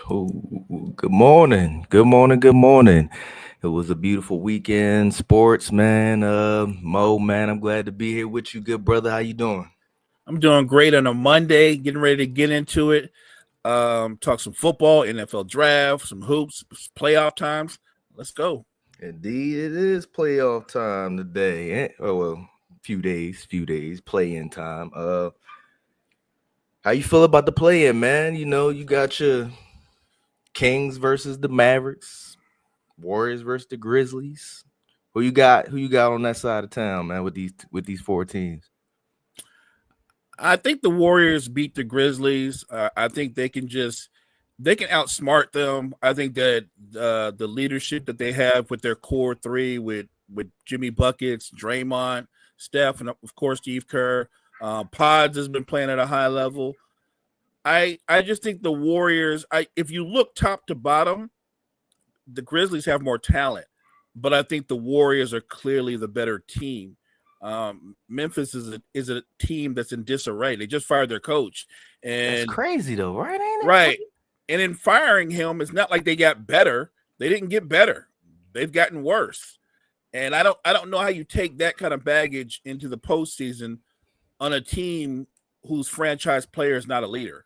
Oh, good morning. Good morning. Good morning. It was a beautiful weekend. Sports, man. Mo, man, I'm glad to be here with you, good brother. How you doing? I'm doing great on a Monday, getting ready to get into it. Talk some football, NFL draft, some hoops, playoff times. Let's go. Indeed, it is playoff time today. Oh well, few days, play-in time. How you feel about the play-in, man? You know, you got your Kings versus the Mavericks, Warriors versus the Grizzlies. Who you got? Who you got on that side of town, man? With these four teams. I think the Warriors beat the Grizzlies. I think they can outsmart them. I think that the leadership that they have with their core three, with Jimmy buckets, Draymond, Steph, and of course Steve Kerr. Pods has been playing at a high level. I just think the Warriors. If you look top to bottom, the Grizzlies have more talent, but I think the Warriors are clearly the better team. Memphis is a team that's in disarray. They just fired their coach, That's and crazy though, right? Ain't it? right, and in firing him, it's not like they got better. They didn't get better. They've gotten worse. And I don't know how you take that kind of baggage into the postseason on a team whose franchise player is not a leader.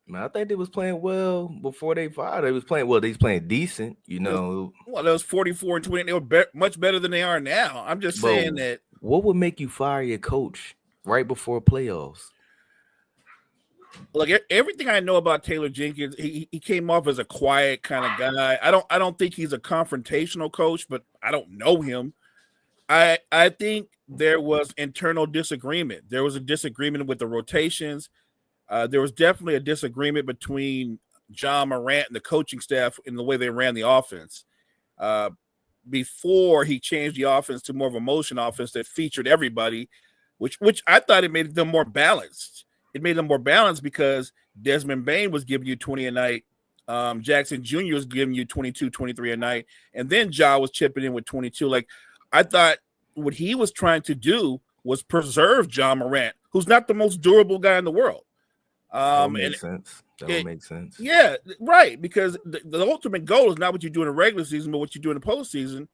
Man, I think they was playing well before they fired. They was playing well. They was playing decent, you It was, know. well, those 44-20. They were much better than they are now. I'm just But saying that. what would make you fire your coach right before playoffs? Look, everything I know about Taylor Jenkins, he came off as a quiet kind of guy. I don't think he's a confrontational coach, but I don't know him. I think there was internal disagreement. There was a disagreement with the rotations. There was definitely a disagreement between John Morant and the coaching staff in the way they ran the offense. Uh, Before he changed the offense to more of a motion offense that featured everybody, which I thought it made them more balanced. It made them more balanced because Desmond Bain was giving you 20 a night. Jackson Jr. was giving you 22, 23 a night. And then Ja was chipping in with 22. Like, I thought what he was trying to do was preserve John Morant, who's not the most durable guy in the world. That don't And make sense. That don't it, make sense. yeah, right. Because the ultimate goal is not what you do in the regular season, but what you do in the postseason.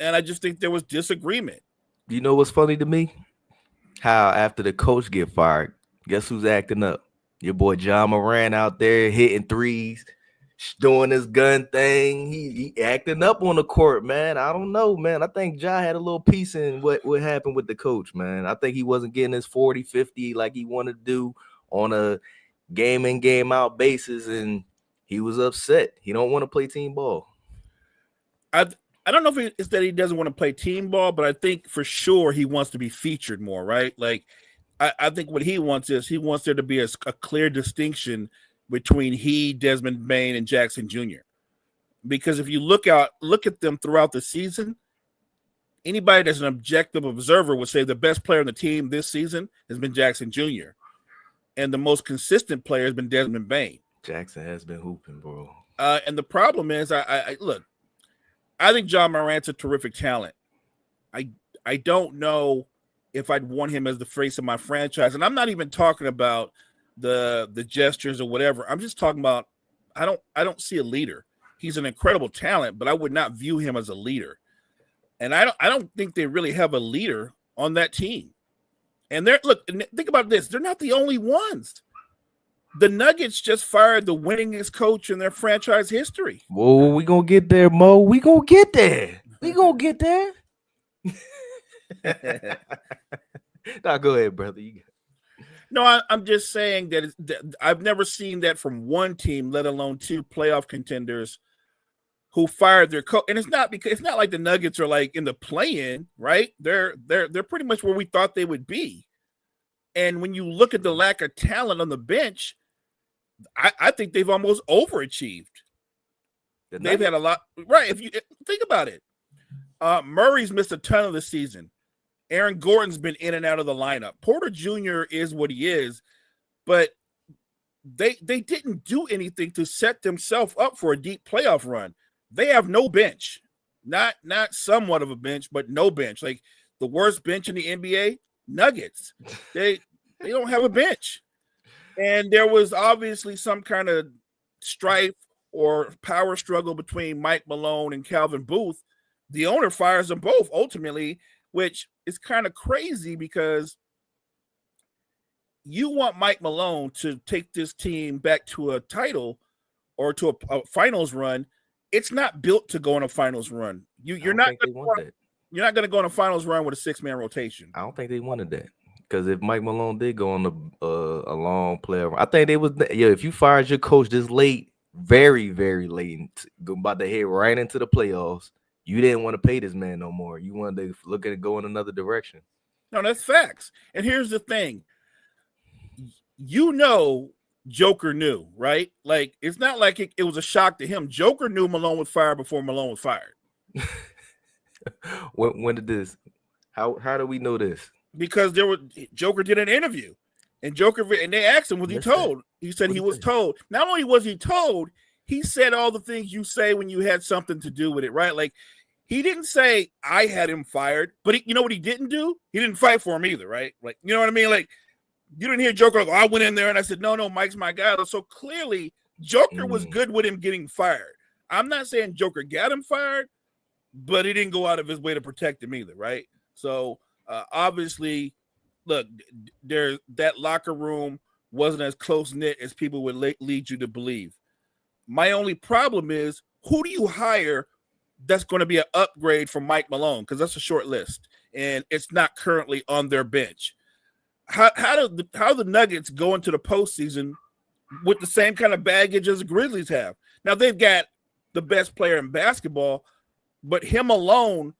And I just think there was disagreement. You know what's funny to me? How after the coach get fired, guess who's acting up? Your boy John Moran out there hitting threes, doing his gun thing. He acting up on the court, man. I don't know, man. I think Ja had a little piece in what happened with the coach, man. I think he wasn't getting his 40, 50 like he wanted to do on a game in, game out basis, and he was upset. He don't want to play team ball. I I don't know if it's that he doesn't want to play team ball, but I think for sure he wants to be featured more, right? Like I think what he wants is he wants there to be a clear distinction between he, Desmond Bain, and Jackson Jr. Because if you look at them throughout the season, anybody that's an objective observer would say the best player on the team this season has been Jackson Jr. and the most consistent player has been Desmond Bain. Jackson has been hooping, bro. And the problem is, I look. I think John Morant's a terrific talent. I I don't know if I'd want him as the face of my franchise, and I'm not even talking about the gestures or whatever. I'm just talking about I don't see a leader. He's an incredible talent, but I would not view him as a leader. And I don't think they really have a leader on that team. And they're look, think about this. They're not the only ones. The Nuggets just fired the winningest coach in their franchise history. Whoa, we gonna get there, Mo. We gonna get there. We gonna get there. Now go ahead, brother. No, I'm just saying that I've never seen that from one team, let alone two playoff contenders who fired their coach. And it's not like the Nuggets are like in the play-in, right? They're pretty much where we thought they would be. And when you look at the lack of talent on the bench, I think they've almost overachieved. They've had a lot, right? If you think about it, Murray's missed a ton of the season. Aaron Gordon's been in and out of the lineup. Porter Jr. is what he is, but they didn't do anything to set themselves up for a deep playoff run. They have no bench, not somewhat of a bench, but no bench. Like the worst bench in the NBA, Nuggets. They don't have a bench, and there was obviously some kind of strife or power struggle between Mike Malone and Calvin Booth, the owner fires them both ultimately, which is kind of crazy because you want Mike Malone to take this team back to a title or to a finals run. It's not built to go on a finals run. You're not think they want that. You're not going to go on a finals run with a 6-man rotation. I don't think they wanted that. Because if Mike Malone did go on a long player, I think they was if you fired your coach this late, very very late, about to head right into the playoffs, you didn't want to pay this man no more. You wanted to look at it go in another direction. No, that's facts. And here's the thing, Joker knew, right? Like it's not like it was a shock to him. Joker knew Malone was fired before Malone was fired. when did this? How do we know this? Because Joker did an interview, and they asked him, was he told? He said he was told. Not only was he told, he said all the things you say when you had something to do with it, right? Like he didn't say I had him fired, but you know what he didn't do? He didn't fight for him either, right? Like you know what I mean? Like you didn't hear Joker like, I went in there and I said, no, Mike's my guy. So clearly Joker was good with him getting fired. I'm not saying Joker got him fired, but he didn't go out of his way to protect him either, right? So obviously, look, that locker room wasn't as close-knit as people would lead you to believe. My only problem is, who do you hire that's going to be an upgrade from Mike Malone? Because that's a short list, and it's not currently on their bench. How the Nuggets go into the postseason with the same kind of baggage as the Grizzlies have? Now, they've got the best player in basketball, but him alone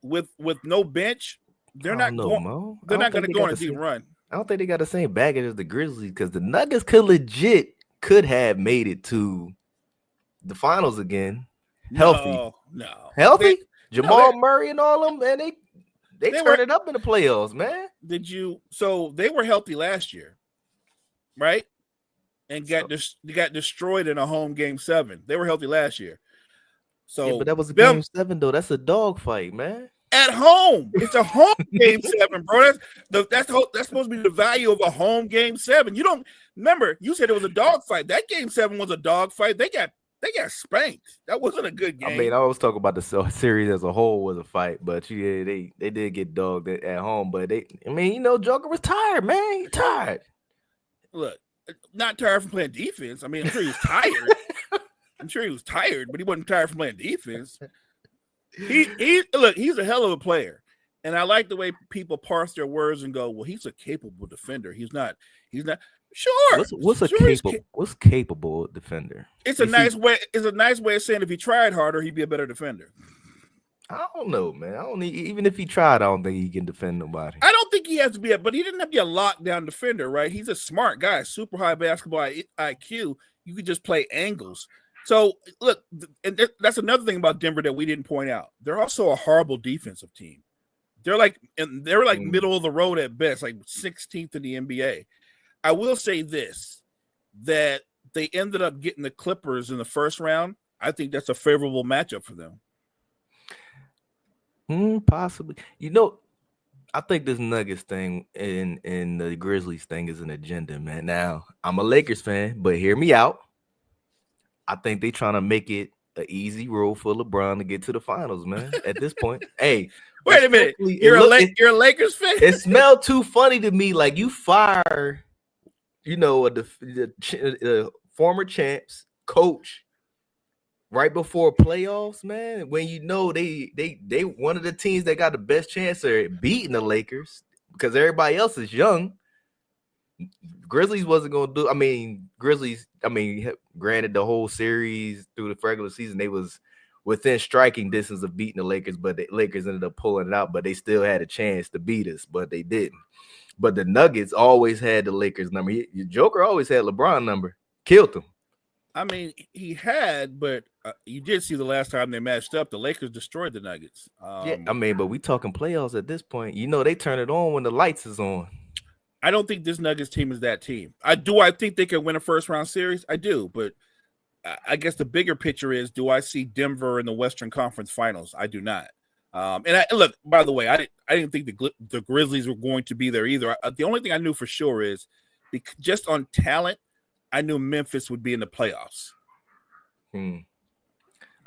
with no bench, they're not going to go on a deep run. I don't think they got the same baggage as the Grizzlies because the Nuggets could have made it to the finals again. Healthy. No. Healthy? Jamal Murray and all them, man, they turned it up in the playoffs, man. So they were healthy last year, right? And got destroyed in a home game 7. They were healthy last year. So yeah, but that was a game 7 though. That's a dog fight, man. At home, it's a home game 7, bro. That's supposed to be the value of a home game 7. You don't remember? You said it was a dog fight. That game 7 was a dog fight. They got spanked. That wasn't a good game. I mean, I was talking about the series as a whole was a fight, but yeah, they did get dogged at home. But Joker was tired, man. He tired. Look, not tired from playing defense. I mean, I'm sure he was tired. But he wasn't tired from playing defense. He's a hell of a player, and I like the way people parse their words and go, "Well, he's a capable defender. He's not." Sure. What's capable defender? It's a nice way. It's a nice way of saying if he tried harder, he'd be a better defender. I don't know, man. Even if he tried, I don't think he can defend nobody. I don't think he has to be but he didn't have to be a lockdown defender, right? He's a smart guy, super high basketball IQ. You could just play angles. So look, and that's another thing about Denver that we didn't point out. They're also a horrible defensive team. They're like middle of the road at best, like 16th in the NBA. I will say this, that they ended up getting the Clippers in the first round. I think that's a favorable matchup for them. Possibly. I think this Nuggets thing and the Grizzlies thing is an agenda, man. Now, I'm a Lakers fan, but hear me out. I think they trying to make it an easy road for LeBron to get to the finals, man. At this point, hey, wait a minute, you're a Lakers fan? It smelled too funny to me. Like you fire, the former champs coach right before playoffs, man. When they one of the teams that got the best chance of beating the Lakers because everybody else is young. Grizzlies wasn't going to do. Granted, the whole series through the regular season, they was within striking distance of beating the Lakers, but the Lakers ended up pulling it out, but they still had a chance to beat us, but they didn't. But the Nuggets always had the Lakers number. Your Joker always had LeBron number. Killed him. I mean, he had, but you did see the last time they matched up, the Lakers destroyed the Nuggets. But we talking playoffs at this point. They turn it on when the lights is on. I don't think this Nuggets team is that team. I think they can win a first-round series? I do, but I guess the bigger picture is, do I see Denver in the Western Conference Finals? I do not. Look, by the way, I didn't think the Grizzlies were going to be there either. The only thing I knew for sure is, just on talent, I knew Memphis would be in the playoffs. Hmm.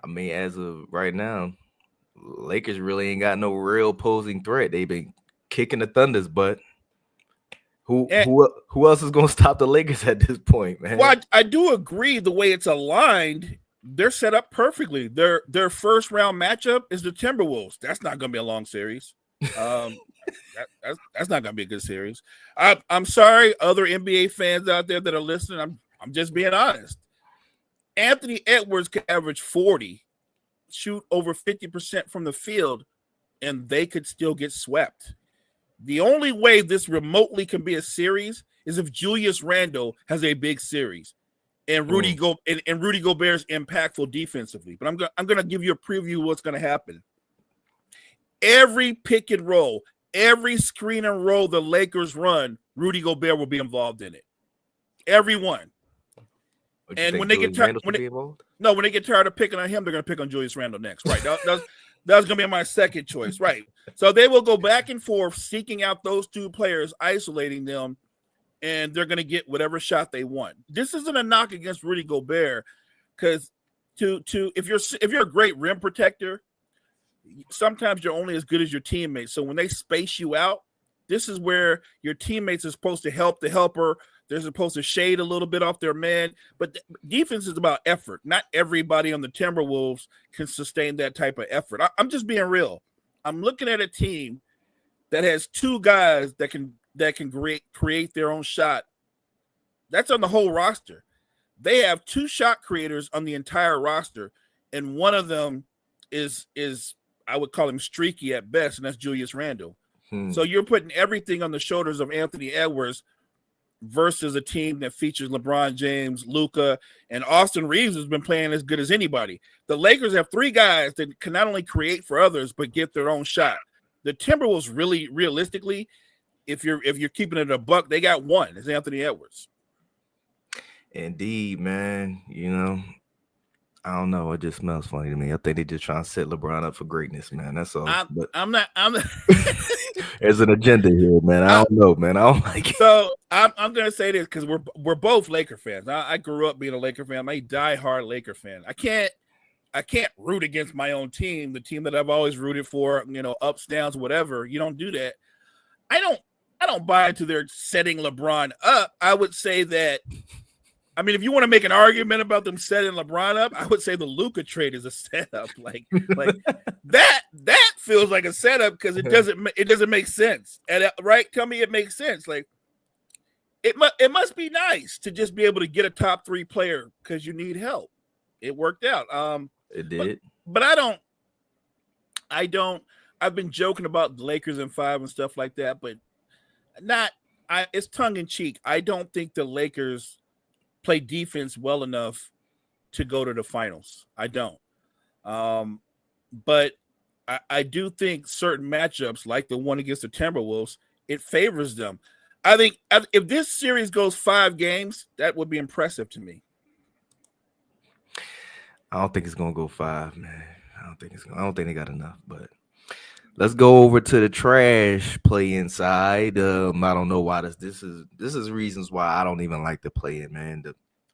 I mean, as of right now, Lakers really ain't got no real posing threat. They've been kicking the Thunder's butt. Who And who who else is gonna stop the Lakers at this point, well, man? I do agree the way it's aligned, they're set up perfectly. Their first round matchup is the Timberwolves. That's not going to be a long series. Um, that's not going to be a good series. I'm sorry, other NBA fans out there that are listening. I'm just being honest. Anthony Edwards can average 40, shoot over 50% from the field, and they could still get swept. The only way this remotely can be a series is if Julius Randle has a big series and Rudy Gobert's impactful defensively. But I'm gonna give you a preview of what's gonna happen. Every pick and roll, every screen and roll the Lakers run, Rudy Gobert will be involved in it. Everyone. What you And think when they get Julius tired, Randle should be involved? when they get tired of picking on him, they're gonna pick on Julius Randle next. Right. That's gonna be my second choice. Right. So they will go back and forth, seeking out those two players, isolating them, and they're going to get whatever shot they want. This isn't a knock against Rudy Gobert, because if you're a great rim protector, sometimes you're only as good as your teammates. So when they space you out, this is where your teammates are supposed to help the helper. They're supposed to shade a little bit off their man. But defense is about effort. Not everybody on the Timberwolves can sustain that type of effort. I'm just being real. I'm looking at a team that has two guys that can create their own shot. That's on the whole roster. They have two shot creators on the entire roster, and one of them is I would call him streaky at best, and that's Julius Randle. So you're putting everything on the shoulders of Anthony Edwards versus a team that features LeBron James, Luka, and Austin Reeves has been playing as good as anybody. The Lakers have three guys that can not only create for others but get their own shot. The Timberwolves, really realistically, if you're keeping it a buck, they got one. It's Anthony Edwards. Indeed, man. You know, I don't know. It just smells funny to me. I think they just trying to set LeBron up for greatness, man. That's all. I'm not. There's an agenda here, man. I don't know, man. I don't like it. So I'm gonna say this because we're both Laker fans. I grew up being a Laker fan. I'm a diehard Laker fan. I can't root against my own team, the team that I've always rooted for. You know, ups, downs, whatever. You don't do that. I don't buy into their setting LeBron up. I would say that. I mean, if you want to make an argument about them setting LeBron up, I would say the Luka trade is a setup. Like that feels like a setup because it doesn't make sense. And right, tell me it makes sense. Like it must be nice to just be able to get a top 3 player because you need help. It worked out. It did, but I don't. I've been joking about the Lakers in 5 and stuff like that, but it's tongue in cheek. I don't think the Lakers play defense well enough to go to the finals. I don't. But I do think certain matchups, like the one against the Timberwolves, it favors them. I think if this series goes 5 games, that would be impressive to me. I don't think it's gonna go 5, man. I don't think they got enough. But let's go over to the trash play inside. I don't know why this is reasons why I don't even like to play it, man.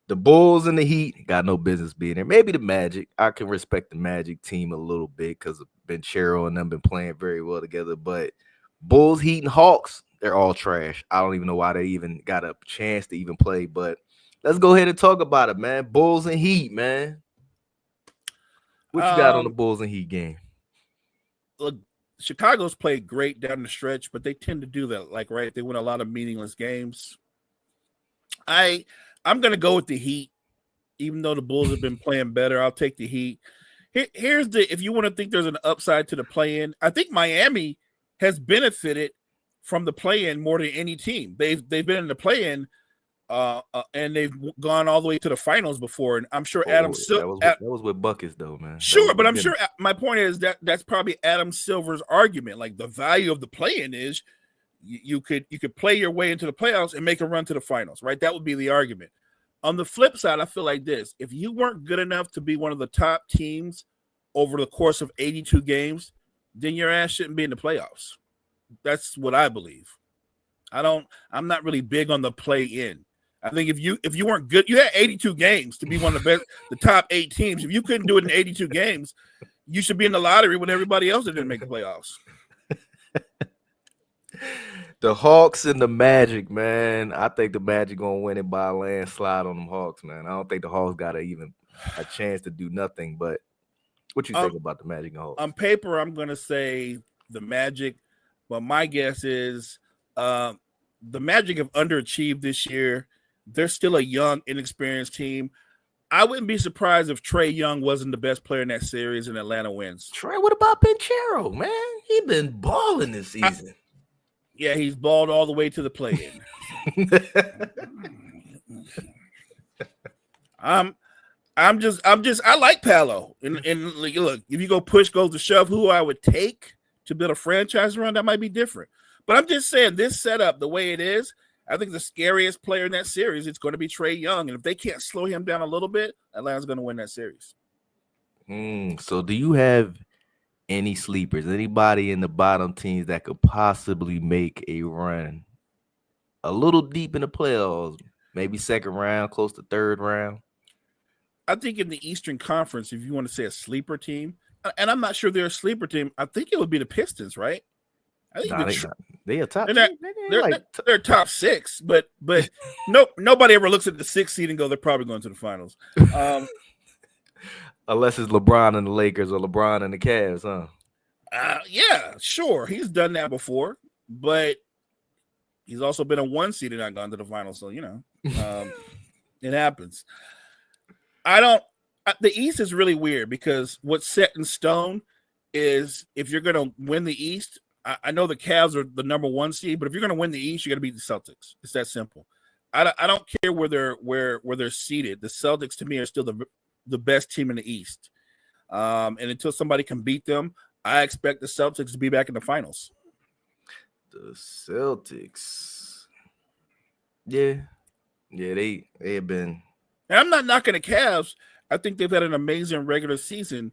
The Bulls and the Heat got no business being there. Maybe the Magic. I can respect the Magic team a little bit because Benchero and them been playing very well together. But Bulls, Heat, and Hawks, they're all trash. I don't even know why they even got a chance to even play. But let's go ahead and talk about it, man. Bulls and Heat, man. What you got on the Bulls and Heat game? Look, Chicago's played great down the stretch, but they tend to do that. Like, right, they win a lot of meaningless games. I'm going to go with the Heat, even though the Bulls have been playing better. I'll take the Heat. Here's if you want to think there's an upside to the play-in, I think Miami has benefited from the play-in more than any team. They've been in the play-in, and they've gone all the way to the finals before. And I'm sure Adam Silver. That was with buckets, though, man. Sure, but I'm sure my point is that's probably Adam Silver's argument. Like the value of the play-in is you could play your way into the playoffs and make a run to the finals, right? That would be the argument. On the flip side, I feel like this. If you weren't good enough to be one of the top teams over the course of 82 games, then your ass shouldn't be in the playoffs. That's what I believe. I'm not really big on the play-in. I think if you weren't good, you had 82 games to be one of the best, the top 8 teams. If you couldn't do it in 82 games, you should be in the lottery when everybody else didn't make the playoffs. The Hawks and the Magic, man. I think the Magic gonna win it by a landslide on them Hawks, man. I don't think the Hawks got even a chance to do nothing. But what you think about the Magic and Hawks? On paper, I'm gonna say the Magic, but my guess is the Magic have underachieved this year. They're still a young, inexperienced team. I wouldn't be surprised if Trae Young wasn't the best player in that series and Atlanta wins. Trae, what about Pinchero, man? He been balling this season. Yeah, he's balled all the way to the play-in. I like Paolo. And look, if you go push goes to shove, who I would take to build a franchise around, that might be different. But I'm just saying, this setup, the way it is, I think the scariest player in that series is going to be Trae Young. And if they can't slow him down a little bit, Atlanta's going to win that series. So do you have any sleepers, anybody in the bottom teams that could possibly make a run a little deep in the playoffs, maybe second round, close to third round? I think in the Eastern Conference, if you want to say a sleeper team, and I'm not sure they're a sleeper team, I think it would be the Pistons, right? I think they a top. They're top 6, but nobody ever looks at the 6th seed and go, they're probably going to the finals. Unless it's LeBron and the Lakers or LeBron and the Cavs, huh? Yeah, sure. He's done that before, but he's also been a 1 seed and not gone to the finals. So, it happens. The East is really weird because what's set in stone is if you're going to win the East, I know the Cavs are the number 1 seed, but if you're going to win the East, you got to beat the Celtics. It's that simple. I don't care where they're seated. The Celtics to me are still the best team in the East. And until somebody can beat them, I expect the Celtics to be back in the finals. The Celtics. Yeah, they have been. And I'm not knocking the Cavs. I think they've had an amazing regular season.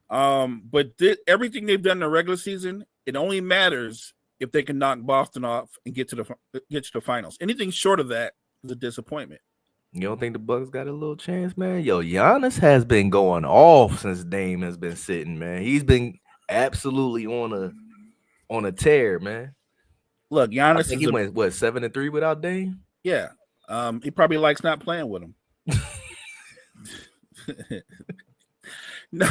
But everything they've done in the regular season, it only matters if they can knock Boston off and get to the finals. Anything short of that is a disappointment. You don't think the Bucks got a little chance, man? Yo, Giannis has been going off since Dame has been sitting, man. He's been absolutely on a tear, man. Look, Giannis, I think he went 7-3 without Dame. Yeah, he probably likes not playing with him. No,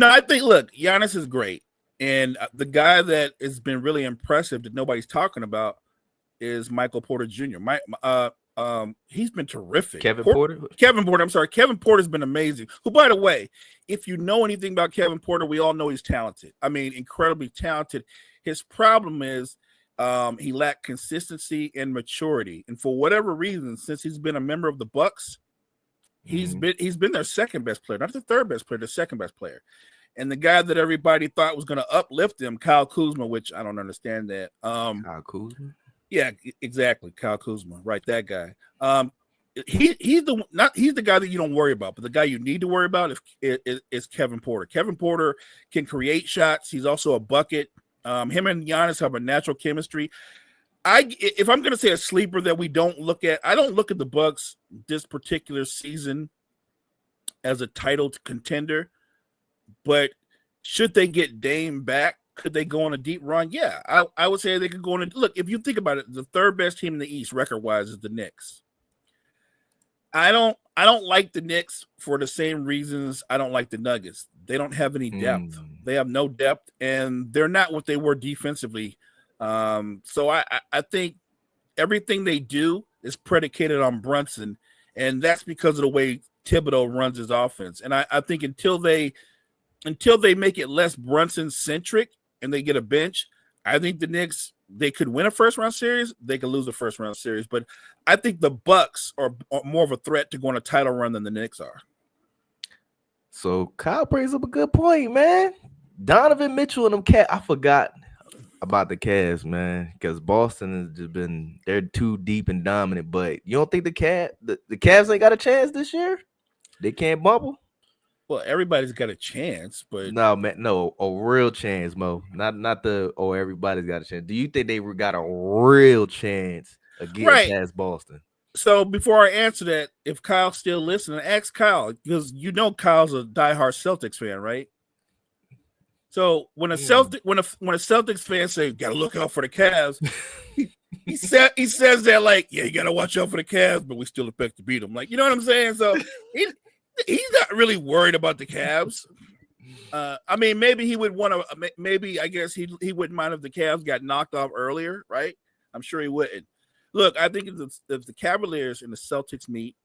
I think Giannis is great, and the guy that has been really impressive that nobody's talking about is Michael Porter Jr. He's been terrific. Kevin Porter. I'm sorry. Kevin Porter's been amazing. Who, by the way, if you know anything about Kevin Porter, we all know he's talented. I mean, incredibly talented. His problem is he lacked consistency and maturity. And for whatever reason, since he's been a member of the Bucks, he's been their second best player, not the third best player, the second best player. And the guy that everybody thought was going to uplift him, Kyle Kuzma, which I don't understand that. Kyle Kuzma. Yeah, exactly. Kyle Kuzma, right? That guy. He's the guy that you don't worry about, but the guy you need to worry about is Kevin Porter. Kevin Porter can create shots. He's also a bucket. Him and Giannis have a natural chemistry. If I'm going to say a sleeper that we don't look at, I don't look at the Bucks this particular season as a title contender, but should they get Dame back? Could they go on a deep run? Yeah, I would say they could go on. Look, if you think about it, the third best team in the East record-wise is the Knicks. I don't like the Knicks for the same reasons I don't like the Nuggets. They don't have any depth. They have no depth, and they're not what they were defensively. So I think everything they do is predicated on Brunson, and that's because of the way Thibodeau runs his offense. And I think until they make it less Brunson-centric and they get a bench, I think the Knicks, they could win a first-round series. They could lose a first-round series. But I think the Bucks are more of a threat to go on a title run than the Knicks are. So Kyle brings up a good point, man. Donovan Mitchell and them Cavs. I forgot about the Cavs, man, because Boston has just been, they're too deep and dominant. But you don't think the Cavs ain't got a chance this year? They can't bubble? Well, everybody's got a chance, but no, man, no, a real chance, Mo. Not the everybody's got a chance. Do you think they got a real chance against past Boston? So before I answer that, if Kyle's still listening, ask Kyle because Kyle's a diehard Celtics fan, right? So when a Celtics fan say gotta look out for the Cavs, he says that like, yeah, you gotta watch out for the Cavs, but we still expect to beat them. Like, you know what I'm saying? So he's not really worried about the Cavs. I mean, maybe he would want to. Maybe I guess he wouldn't mind if the Cavs got knocked off earlier, right? I'm sure he wouldn't. Look, I think if the Cavaliers and the Celtics meet,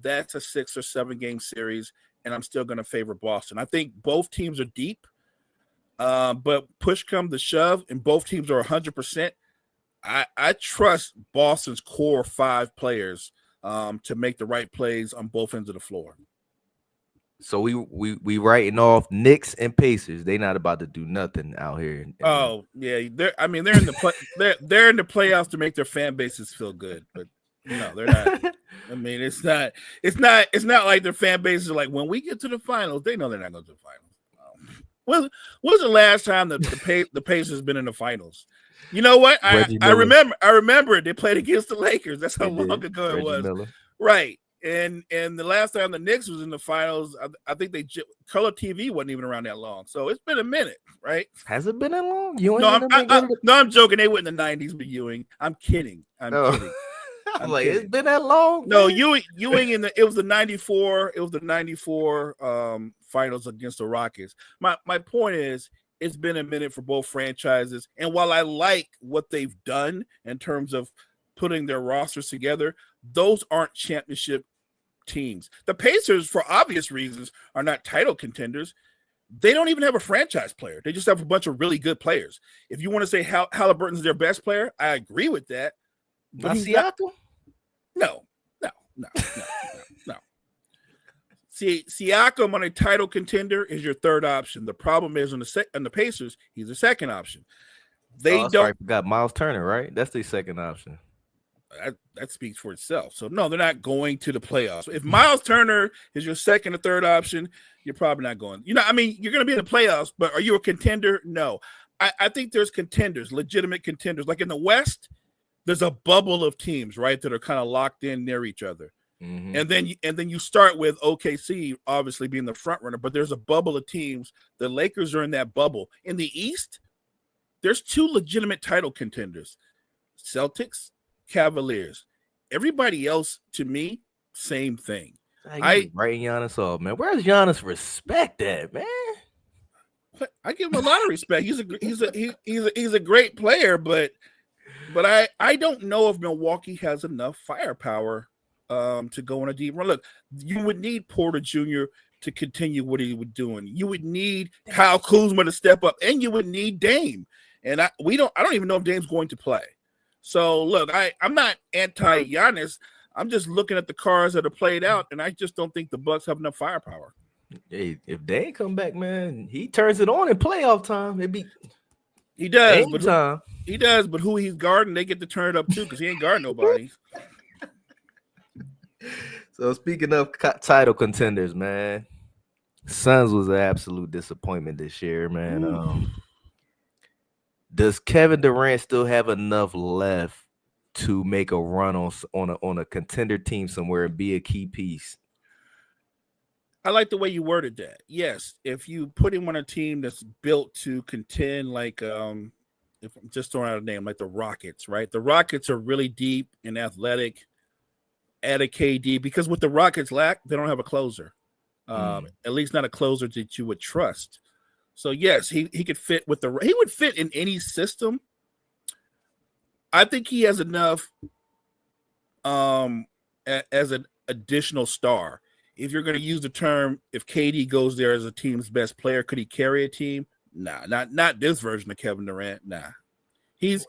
that's a 6 or 7 game series, and I'm still going to favor Boston. I think both teams are deep, but push come to shove, and both teams are 100%. I trust Boston's core 5 players to make the right plays on both ends of the floor. So we writing off Knicks and Pacers. They not about to do nothing out here. Yeah, they're in the they're in the playoffs to make their fan bases feel good, but no, they're not. I mean, it's not like their fan bases are like, when we get to the finals, they know they're not going to the finals. When's the last time the Pacers been in the finals? You know what? I remember it. They played against the Lakers. That's how long ago it was. Miller. Right. And the last time the Knicks was in the finals, I think color TV wasn't even around that long. So it's been a minute, right? Has it been that long? I'm joking. They went in the 90s with Ewing. I'm kidding. I'm kidding. I'm like, kidding. It's been that long? No, Ewing it was the 94. It was the 94 finals against the Rockets. My point is, it's been a minute for both franchises. And while I like what they've done in terms of putting their rosters together, those aren't championship teams. The Pacers, for obvious reasons, are not title contenders. They don't even have a franchise player. They just have a bunch of really good players. If you want to say Halliburton's their best player, I agree with that. But Siakam? No. See, Siakam on a title contender is your third option. The problem is on the Pacers, he's a second option. I forgot Miles Turner, right? That's the second option. That speaks for itself. So no, they're not going to the playoffs. If Miles Turner is your second or third option, you're probably not going. You're going to be in the playoffs, but are you a contender? No. I think there's contenders, legitimate contenders. Like in the West, there's a bubble of teams, right, that are kind of locked in near each other. Mm-hmm. And then you start with OKC obviously being the front runner, but there's a bubble of teams. The Lakers are in that bubble. In the East, there's 2 legitimate title contenders: Celtics, Cavaliers. Everybody else, to me, same thing. I writing Giannis off, man. Where's Giannis respect at, man? I give him a lot of respect. He's a great player, but I don't know if Milwaukee has enough firepower to go on a deep run. Look, you would need Porter Jr. to continue what he was doing. You would need Kyle Kuzma to step up, and you would need Dame. And I don't even know if Dame's going to play. So look, I'm not anti Giannis. I'm just looking at the cards that are played out, and I just don't think the Bucks have enough firepower. Hey, if they come back, man, he turns it on in playoff time. He does, but who he's guarding, they get to turn it up too, because he ain't guarding nobody. So speaking of title contenders, man, Suns was an absolute disappointment this year, man. Does Kevin Durant still have enough left to make a run on a contender team somewhere and be a key piece? I like the way you worded that. Yes, if you put him on a team that's built to contend, like if I'm just throwing out a name, like the Rockets, right? The Rockets are really deep and athletic. Add a KD, because what the Rockets lack, they don't have a closer. At least not a closer that you would trust. So yes, he could fit he would fit in any system. I think he has enough as an additional star. If you're going to use the term, if KD goes there as a team's best player, could he carry a team? Nah, not this version of Kevin Durant. Nah. He's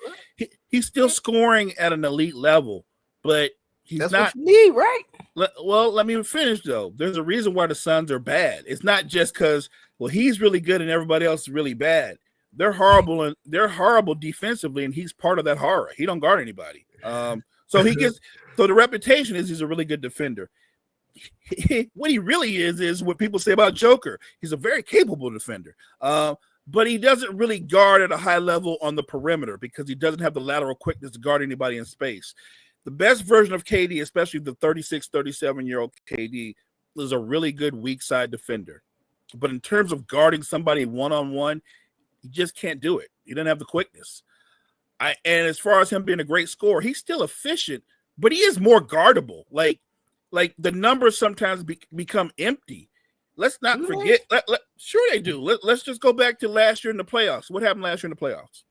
still scoring at an elite level, but that's not what you need, right? Well, let me finish though. There's a reason why the Suns are bad. It's not just because he's really good and everybody else is really bad. They're horrible and they're horrible defensively, and he's part of that horror. He don't guard anybody. So the reputation is he's a really good defender. What he really is what people say about Joker. He's a very capable defender. But he doesn't really guard at a high level on the perimeter because he doesn't have the lateral quickness to guard anybody in space. The best version of KD, especially the 36, 37-year-old KD, is a really good weak side defender. But in terms of guarding somebody one-on-one, he just can't do it. He doesn't have the quickness. And as far as him being a great scorer, he's still efficient, but he is more guardable. Like the numbers sometimes become empty. Let's not forget. Sure they do. Let's just go back to last year in the playoffs. What happened last year in the playoffs?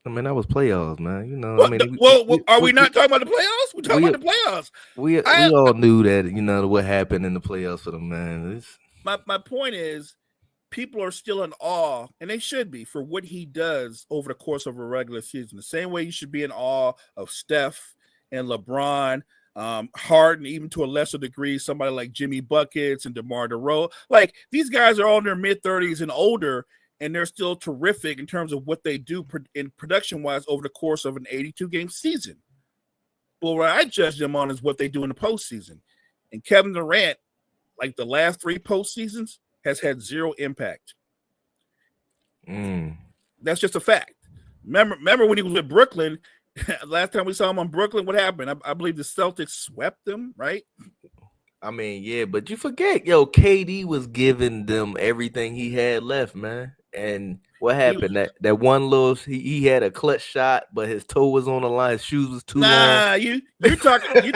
I mean, that was playoffs, man. You know, Well, I mean, are we not talking about the playoffs? We're talking about the playoffs. We all knew that, you know, what happened in the playoffs for them, man. My point is, people are still in awe, and they should be, for what he does over the course of a regular season. The same way you should be in awe of Steph and LeBron, Harden, even to a lesser degree, somebody like Jimmy Buckets and DeMar DeRozan. Like, these guys are all in their mid-30s and older, and they're still terrific in terms of what they do in production-wise over the course of an 82-game season. But what I judge them on is what they do in the postseason. And Kevin Durant, like the last 3 postseasons, has had zero impact. That's just a fact. Remember when he was with Brooklyn, last time we saw him on Brooklyn, what happened? I believe the Celtics swept them, right? I mean, yeah, but you forget, KD was giving them everything he had left, man. And what happened? That one little, he had a clutch shot, but his toe was on the line, his shoes was too long. You're talking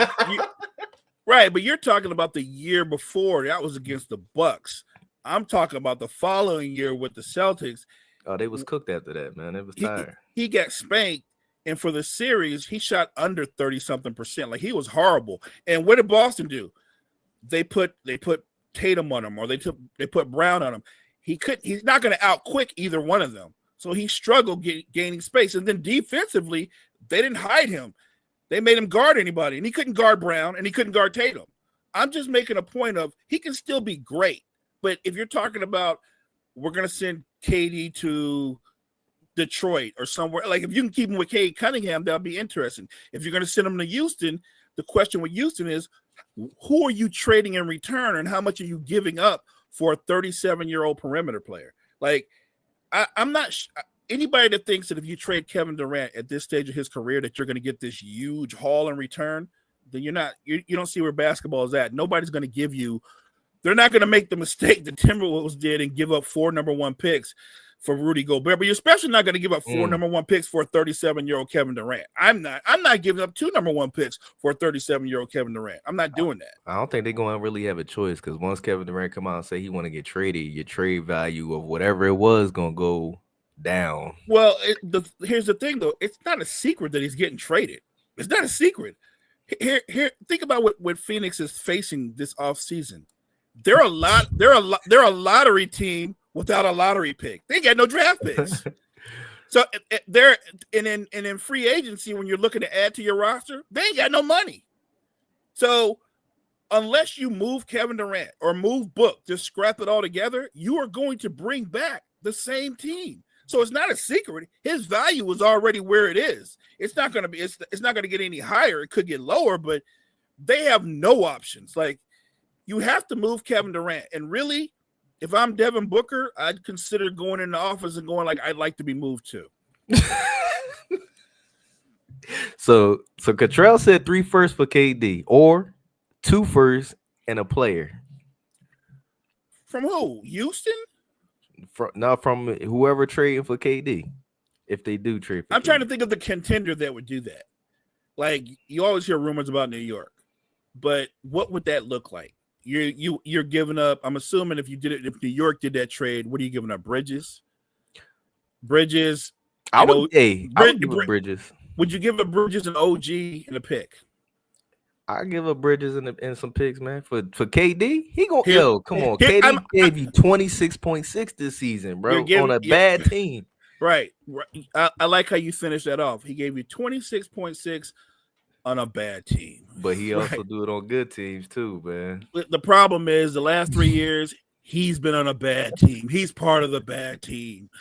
right, but you're talking about the year before. That was against the Bucks. I'm talking about the following year with the Celtics. Oh, they was cooked after that, man. They was tired. He got spanked, and for the series, he shot under 30-something%. Like, he was horrible. And what did Boston do? They put Tatum on him, or they put Brown on him. He's not going to out-quick either one of them. So he struggled gaining space. And then defensively, they didn't hide him. They made him guard anybody, and he couldn't guard Brown, and he couldn't guard Tatum. I'm just making a point of he can still be great. But if you're talking about we're going to send KD to Detroit or somewhere, like if you can keep him with Cade Cunningham, that'll be interesting. If you're going to send him to Houston, the question with Houston is, who are you trading in return, and how much are you giving up for a 37-year-old perimeter player? Like, I'm not anybody that thinks that if you trade Kevin Durant at this stage of his career that you're going to get this huge haul in return, then you don't see where basketball is at. Nobody's going to give you. They're not going to make the mistake the Timberwolves did and give up 4 number 1 picks for Rudy Gobert, but you're especially not going to give up 4 number 1 picks for a 37-year-old Kevin Durant. I'm not giving up 2 number 1 picks for a 37-year-old Kevin Durant. I'm not doing that. I don't think they're going to really have a choice, because once Kevin Durant come out and say he want to get traded, your trade value of whatever it was going to go down. Well, here's the thing, though. It's not a secret that he's getting traded. It's not a secret. Here, think about what Phoenix is facing this offseason. They're a lottery team without a lottery pick. They got no draft picks. So they're in free agency, when you're looking to add to your roster, they ain't got no money. So unless you move Kevin Durant or move Book, just scrap it all together, you are going to bring back the same team. So it's not a secret. His value is already where it is. It's not going to be. It's not going to get any higher. It could get lower, but they have no options. Like, you have to move Kevin Durant. And really, if I'm Devin Booker, I'd consider going in the office and going like, I'd like to be moved too. So Cottrell said 3 firsts for KD, or 2 firsts and a player. From who? Houston? From whoever trading for KD. If they do trade for I'm KD. trying to think of the contender that would do that. Like, you always hear rumors about New York, but what would that look like? You're giving up. I'm assuming if New York did that trade, what are you giving up? Bridges. I would give up Bridges. Would you give up Bridges an OG and a pick? I give up Bridges and some picks, man. For KD, he gonna come on. KD gave you 26.6 this season, bro, on a bad team. Right. I like how you finished that off. He gave you 26.6 on a bad team, but he also do it on good teams too, man. The problem is the last 3 years he's been on a bad team. He's part of the bad team.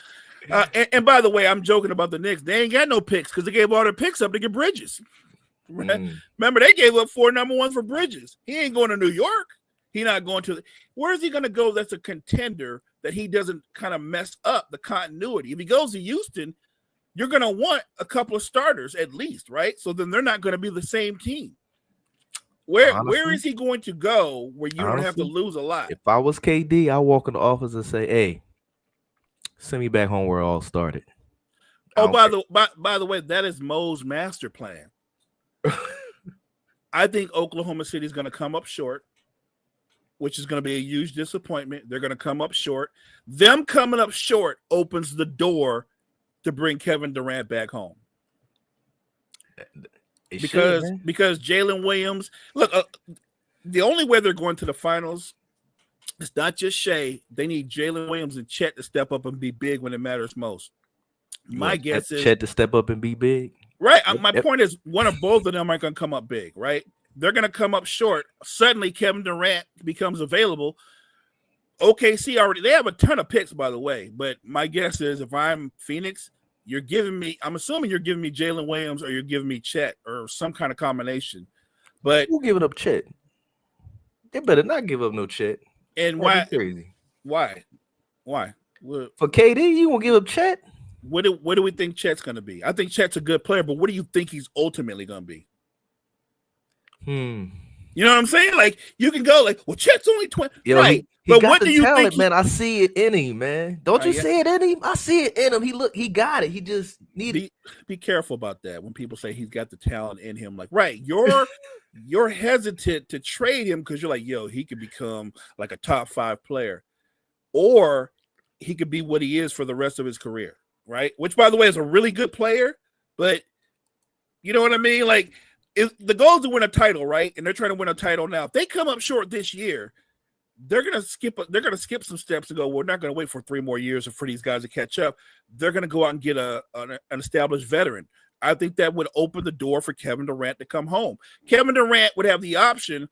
And by the way, I'm joking about the Knicks. They ain't got no picks because they gave all their picks up to get Bridges. Right? Remember, they gave up 4 number 1s for Bridges. He ain't going to New York. He's not going to. Where is he going to go? That's a contender that he doesn't kind of mess up the continuity. If he goes to Houston, you're going to want a couple of starters at least, right? So then they're not going to be the same team. Where is he going to go where you don't have to lose a lot? If I was KD, I'd walk in the office and say, hey, send me back home where it all started. Oh, by the way, that is Mo's master plan. I think Oklahoma City is going to come up short, which is going to be a huge disappointment. They're going to come up short. Them coming up short opens the door to bring Kevin Durant back home. Because Jalen Williams, look, the only way they're going to the finals, it's not just Shea. They need Jalen Williams and Chet to step up and be big when it matters most. My guess is Chet to step up and be big. Right. My point is one or both of them aren't going to come up big, right? They're going to come up short. Suddenly, Kevin Durant becomes available. OKC already, they have a ton of picks, by the way. But my guess is if I'm Phoenix, I'm assuming you're giving me Jalen Williams or you're giving me Chet or some kind of combination. But who giving up Chet? They better not give up no Chet. And why? Crazy. Why? For KD, you won't give up Chet? What do we think Chet's going to be? I think Chet's a good player, but what do you think he's ultimately going to be? You know what I'm saying? Like, you can go like, well, Chet's only 20. Right. He but got what the do you talent, think man. I see it in him, man. Don't you see it in him? I see it in him. He got it. He just needed. Be careful about that when people say he's got the talent in him. Like, right, you're hesitant to trade him because you're like, yo, he could become like a top 5 player, or he could be what he is for the rest of his career, right? Which, by the way, is a really good player, but you know what I mean? Like, if the goal is to win a title, right? And they're trying to win a title now. If they come up short this year, they're gonna skip some steps and go, we're not gonna wait for 3 more years for these guys to catch up. They're gonna go out and get an established veteran. I think that would open the door for Kevin Durant to come home. Kevin Durant would have the option,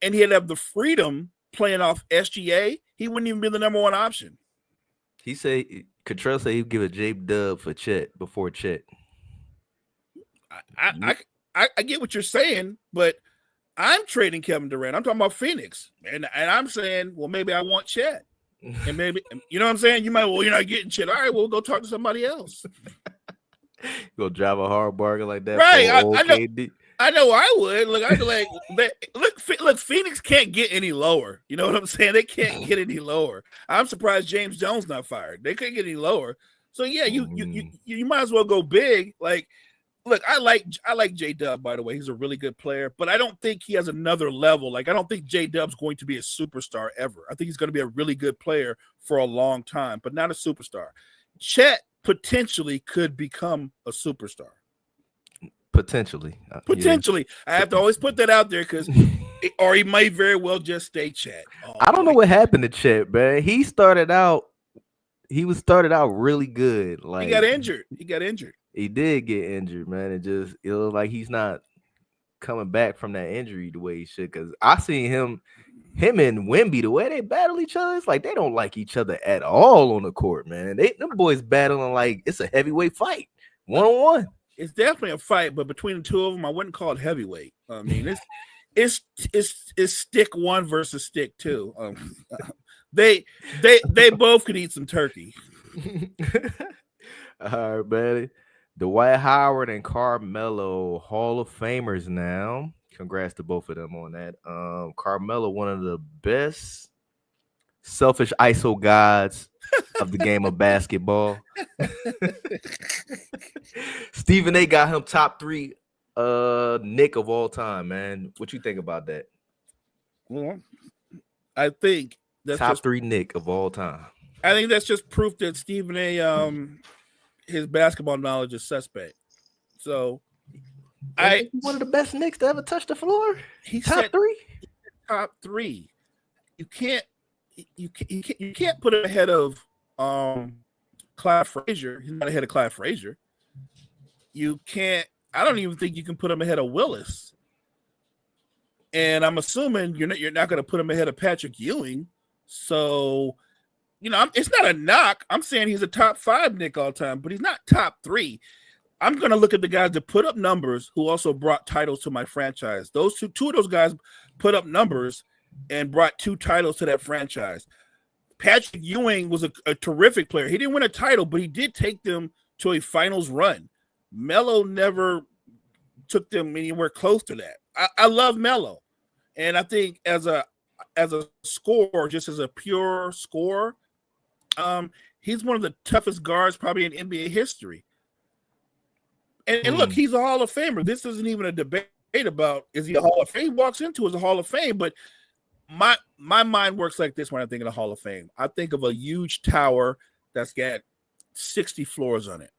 and he'd have the freedom playing off SGA. He wouldn't even be the number 1 option. He said, Contrell said he'd give a J-Dub for Chet before Chet. I get what you're saying, but I'm trading Kevin Durant. I'm talking about Phoenix. And I'm saying, well, maybe I want Chet. And maybe, you know what I'm saying? You might, well, you're not getting Chet. All right, we'll go talk to somebody else. Go drive a hard bargain like that. Right. I know I would. Look, I'd be like, look, Phoenix can't get any lower. You know what I'm saying? They can't get any lower. I'm surprised James Jones not fired. They couldn't get any lower. So yeah, you might as well go big. Like, look, I like J-Dub, by the way. He's a really good player, but I don't think he has another level. Like, I don't think J-Dub's going to be a superstar ever. I think he's going to be a really good player for a long time, but not a superstar. Chet potentially could become a superstar. Potentially. Yeah. I have to always put that out there because, or he might very well just stay Chet. I don't know what happened to Chet, man. He started out really good. Like, he got injured. He did get injured, man. It looked like he's not coming back from that injury the way he should. Because I seen him and Wemby, the way they battle each other, it's like they don't like each other at all on the court, man. Them boys battling like it's a heavyweight fight, 1-on-1. It's definitely a fight, but between the two of them, I wouldn't call it heavyweight. I mean, it's stick 1 versus stick 2. They both could eat some turkey. All right, man. Dwight Howard and Carmelo, Hall of Famers now. Congrats to both of them on that. Carmelo, one of the best selfish ISO gods of the game of basketball. Stephen A got him top 3 Nick of all time, man. What you think about that? Well, I think that's top 3 Nick of all time. I think that's just proof that Stephen A his basketball knowledge is suspect. So one of the best Knicks to ever touch the floor. He top said 3. Top 3. You can't put him ahead of Clyde Frazier. He's not ahead of Clyde Frazier. You can't. I don't even think you can put him ahead of Willis. And I'm assuming you're not going to put him ahead of Patrick Ewing. So, it's not a knock. I'm saying he's a top 5 Nick all time, but he's not top 3. I'm going to look at the guys that put up numbers who also brought titles to my franchise. Those two of those guys put up numbers and brought 2 titles to that franchise. Patrick Ewing was a terrific player. He didn't win a title, but he did take them to a finals run. Melo never took them anywhere close to that. I love Melo, and I think as a scorer, just as a pure scorer, um, he's one of the toughest guards probably in NBA history. And look, he's a Hall of Famer. This isn't even a debate about is he a Hall of Fame. He walks into as a Hall of Fame, but my mind works like this when I think of the Hall of Fame. I think of a huge tower that's got 60 floors on it.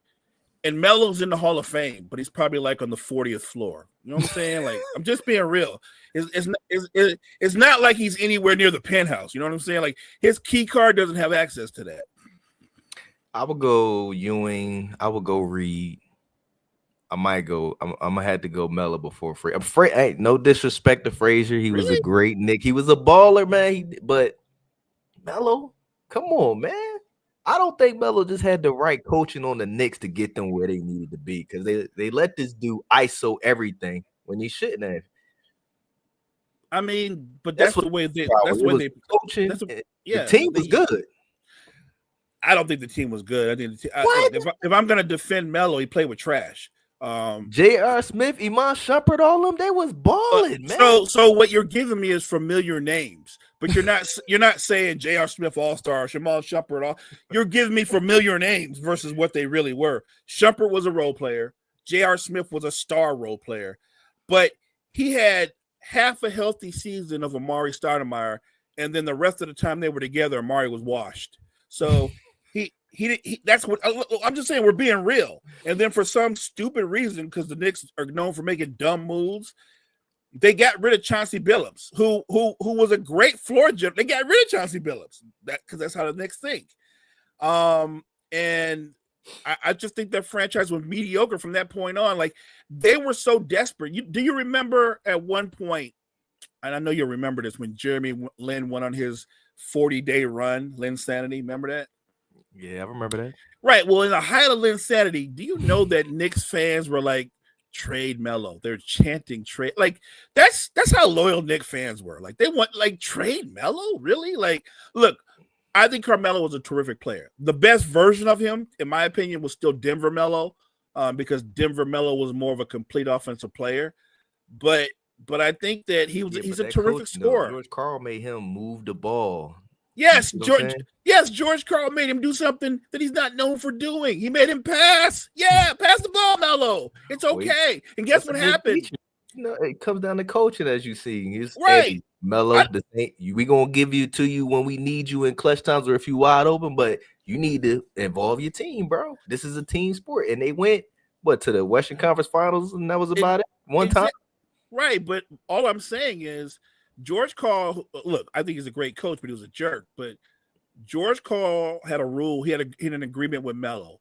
And Melo's in the Hall of Fame, but he's probably like on the 40th floor. You know what I'm saying? Like, I'm just being real. It's not like he's anywhere near the penthouse. You know what I'm saying? Like, his key card doesn't have access to that. I would go Ewing. I would go Reed. I might go. I'm gonna have to go Melo before Frazier. I'm afraid. Hey, no disrespect to Frazier. He was a Really? great Nick. He was a baller, man. But Melo, come on, man. I don't think Melo just had the right coaching on the Knicks to get them where they needed to be because they let this dude ISO everything when he shouldn't have. I mean, but that's the way they. That's It when was they. coaching. That's The team was good. I don't think the team was good. I think if I'm going to defend Melo, he played with trash. J.R. Smith, Iman Shumpert, all them, they was balling, man. So what you're giving me is familiar names, but you're not saying J.R. Smith All-Star, Jamal Shumpert all. You're giving me familiar names versus what they really were. Shumpert was a role player. J.R. Smith was a star role player, but he had half a healthy season of Amari Stoudemire, and then the rest of the time they were together, Amari was washed. So he that's what I'm just saying. We're being real. And then for some stupid reason, because the Knicks are known for making dumb moves, they got rid of Chauncey Billups, who was a great floor general. They got rid of Chauncey Billups because that's how the Knicks think. And I just think that franchise was mediocre from that point on. Like, they were so desperate. Do you remember at one point, and I know you'll remember this, when Jeremy Lin went on his 40-day run, Linsanity, remember that? Yeah, I remember that. Right. Well, in the height of Linsanity, do you know that Knicks fans were like, trade Melo? They're chanting trade. Like, that's how loyal Knicks fans were. Like, they want, like, trade Melo? Really? Like, look, I think Carmelo was a terrific player. The best version of him, in my opinion, was still Denver Melo, because Denver Melo was more of a complete offensive player. But I think that he's a terrific scorer. George Karl made him move the ball. Yes, George Karl made him do something that he's not known for doing. He made him pass. Yeah, pass the ball, Melo. It's okay. And guess what happened? It comes down to coaching, as you see. It's right. Melo, we gonna give you to you when we need you in clutch times or if you wide open, but you need to involve your team, bro. This is a team sport. And they went to the Western Conference Finals, and that was about it. One time. Right, but all I'm saying is George Karl, look, I think he's a great coach, but he was a jerk. But George Karl had a rule. He had an agreement with Melo.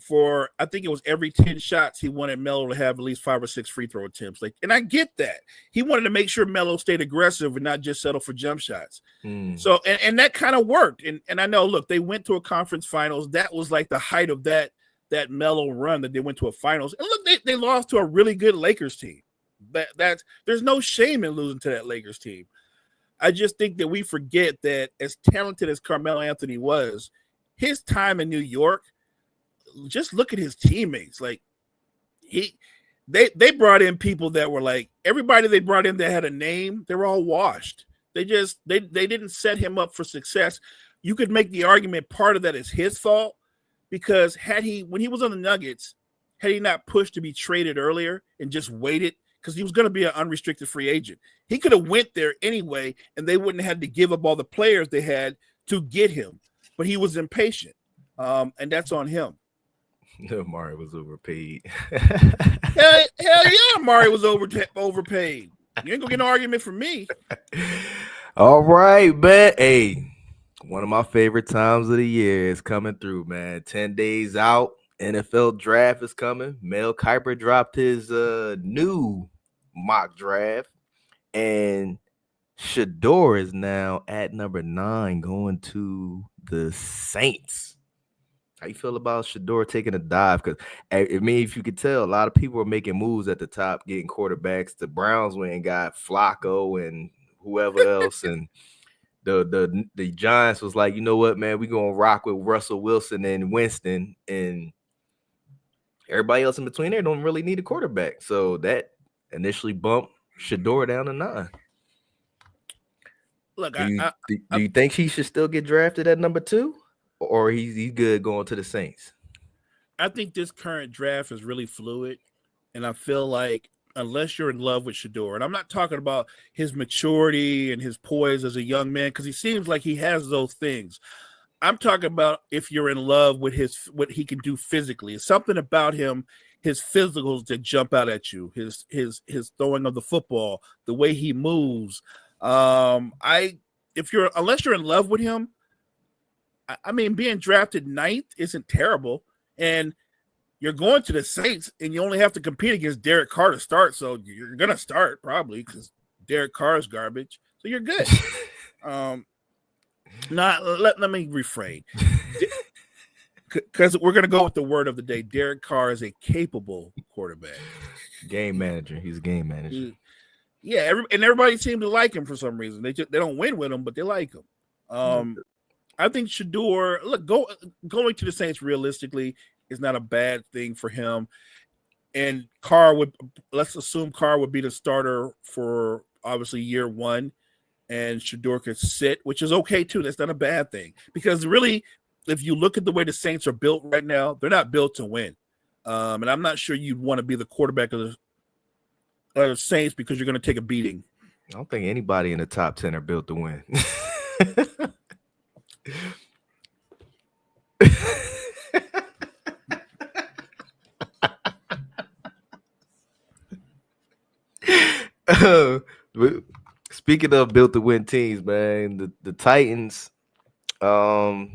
For, I think it was every 10 shots, he wanted Melo to have at least 5 or 6 free throw attempts. Like, and I get that. He wanted to make sure Melo stayed aggressive and not just settle for jump shots. So, and that kind of worked. And I know, look, they went to a conference finals. That was like the height of that Melo run, that they went to a finals. And look, they lost to a really good Lakers team. There's no shame in losing to that Lakers team. I just think that we forget that as talented as Carmelo Anthony was, his time in New York, just look at his teammates. Like, they brought in people that were like, everybody they brought in that had a name, they were all washed. They didn't set him up for success. You could make the argument part of that is his fault, because when he was on the Nuggets, had he not pushed to be traded earlier and just waited, because he was going to be an unrestricted free agent, he could have went there anyway, and they wouldn't have had to give up all the players they had to get him. But he was impatient, and that's on him. Amari was overpaid. hell yeah, Amari was overpaid. You ain't gonna get an argument from me. All right, man. Hey, one of my favorite times of the year is coming through, man. 10 days out. NFL draft is coming. Mel Kiper dropped his new mock draft, and Shador is now at number 9 going to the Saints. How you feel about Shador taking a dive? Because, I mean, if you could tell, a lot of people are making moves at the top, getting quarterbacks. The Browns went and got Flacco and whoever else, and the Giants was like, you know what, man, we're going to rock with Russell Wilson and Winston, and Everybody else in between there don't really need a quarterback. So that initially bumped Shador down to 9. Look, Do you do you think he should still get drafted at number 2, or he's good going to the Saints? I think this current draft is really fluid, and I feel like unless you're in love with Shador, and I'm not talking about his maturity and his poise as a young man, because he seems like he has those things. I'm talking about if you're in love with what he can do physically. It's something about him, his physicals that jump out at you, his throwing of the football, the way he moves. Unless you're in love with him, I mean, being drafted 9th isn't terrible. And you're going to the Saints, and you only have to compete against Derek Carr to start. So you're gonna start probably because Derek Carr is garbage. So you're good. Let me refrain, because we're gonna go with the word of the day. Derek Carr is a capable quarterback, game manager. He's a game manager. Yeah, everybody seemed to like him for some reason. They don't win with him, but they like him. I think Shador, going to the Saints realistically is not a bad thing for him. And let's assume Carr would be the starter for obviously year 1, and Shador could sit, which is okay too. That's not a bad thing, because really, if you look at the way the Saints are built right now, they're not built to win. And I'm not sure you'd want to be the quarterback of the Saints because you're going to take a beating. I don't think anybody in the top 10 are built to win. Speaking of built to win teams, man, the Titans, do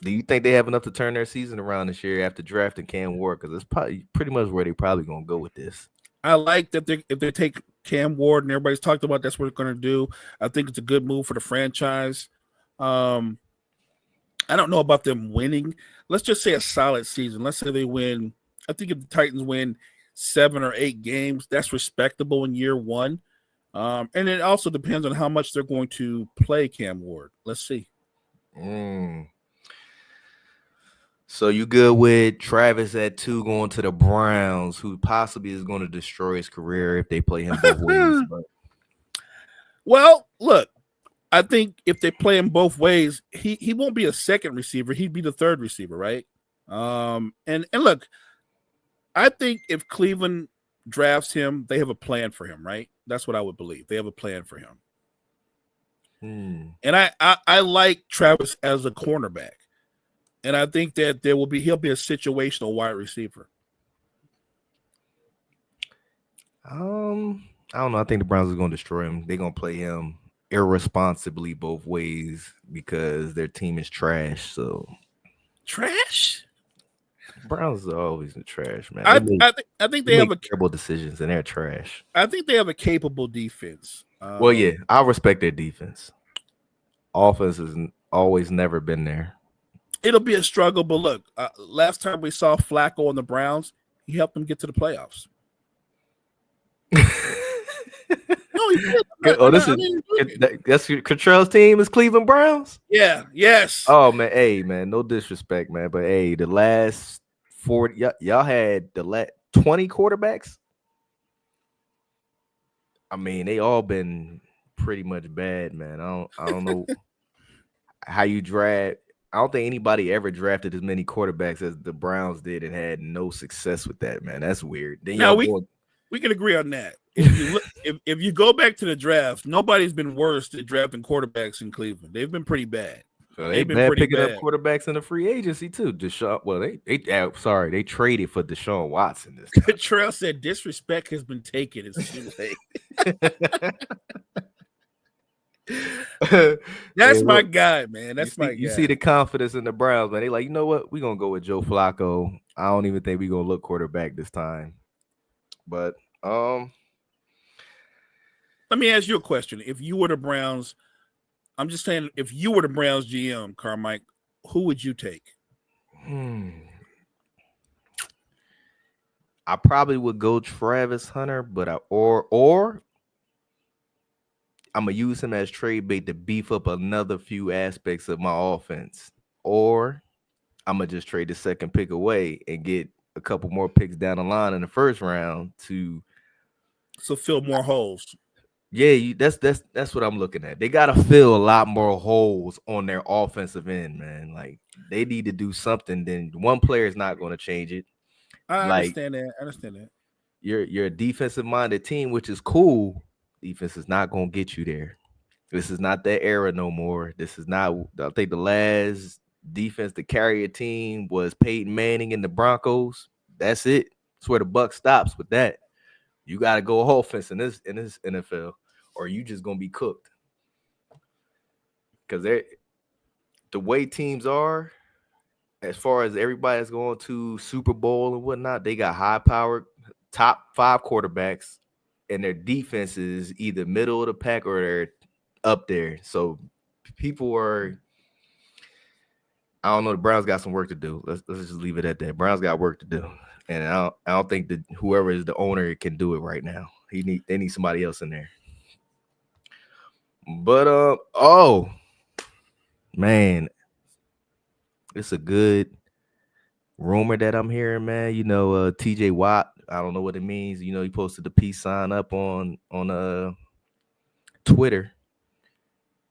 you think they have enough to turn their season around this year after drafting Cam Ward? Because it's probably pretty much where they probably gonna go with this. I like that if they take Cam Ward, and everybody's talked about that's what they're going to do. I think it's a good move for the franchise. I don't know about them winning. Let's just say a solid season. Let's say they win. I think if the Titans win 7 or 8 games, that's respectable in year 1. And it also depends on how much they're going to play Cam Ward. Let's see. So you good with Travis at 2 going to the Browns, who possibly is going to destroy his career if they play him both ways? But... Well, look, I think if they play him both ways, he won't be a second receiver. He'd be the third receiver, right? And look, I think if Cleveland drafts him, they have a plan for him, right? That's what I would believe. They have a plan for him. And I like Travis as a cornerback. And I think that he'll be a situational wide receiver. I don't know. I think the Browns are going to destroy him. They're going to play him irresponsibly both ways because their team is trash. So trash? Browns are always the trash, man. I think they have terrible decisions and they're trash. I think they have a capable defense. Well, yeah, I respect their defense. Offense has always never been there. It'll be a struggle, but look, last time we saw Flacco on the Browns, he helped them get to the playoffs. No, he did. That's Cottrell's team is Cleveland Browns? Yeah, yes. Oh, man, hey, man, no disrespect, man, but hey, the last 40, y'all had the 20 quarterbacks. I mean, they all been pretty much bad, man. I don't know how you draft. I don't think anybody ever drafted as many quarterbacks as the Browns did and had no success with that, man. That's weird. Then now we can agree on that. If you go back to the draft, nobody's been worse at drafting quarterbacks in Cleveland. They've been pretty bad. So they've been picking up quarterbacks in the free agency too. They traded for Deshaun Watson this time. Trail said disrespect has been taken. It's too late. That's my guy, man. You see the confidence in the Browns, man. They like, you know what? We're gonna go with Joe Flacco. I don't even think we're gonna look quarterback this time. But let me ask you a question. If you were the Browns, I'm just saying, if you were the Browns GM, Carmike, who would you take? I probably would go Travis Hunter, but or I'm gonna use him as trade bait to beef up another few aspects of my offense, or I'm gonna just trade the second pick away and get a couple more picks down the line in the first round to So fill more holes. yeah, that's what I'm looking at. They gotta fill a lot more holes on their offensive end, man. Like they need to do something. Then one player is not going to change it. I Like understand that. I understand that. you're a defensive minded team, which is cool. Defense is not going to get you there. This is not that era no more. This is not. I think the last defense to carry a team was Peyton Manning and the Broncos. That's it. That's where the buck stops with that. You got to go offense in this NFL, or you just gonna be cooked. Because the way teams are, as far as everybody that's going to Super Bowl and whatnot, they got high powered top five quarterbacks, and their defense is either middle of the pack or they're up there. So people are. I don't know. The Browns got some work to do. Let's just leave it at that. Browns got work to do, and I don't think that whoever is the owner can do it right now. They need somebody else in there. But oh man, it's a good rumor that I'm hearing, man. TJ Watt. I don't know what it means. He posted the peace sign up on Twitter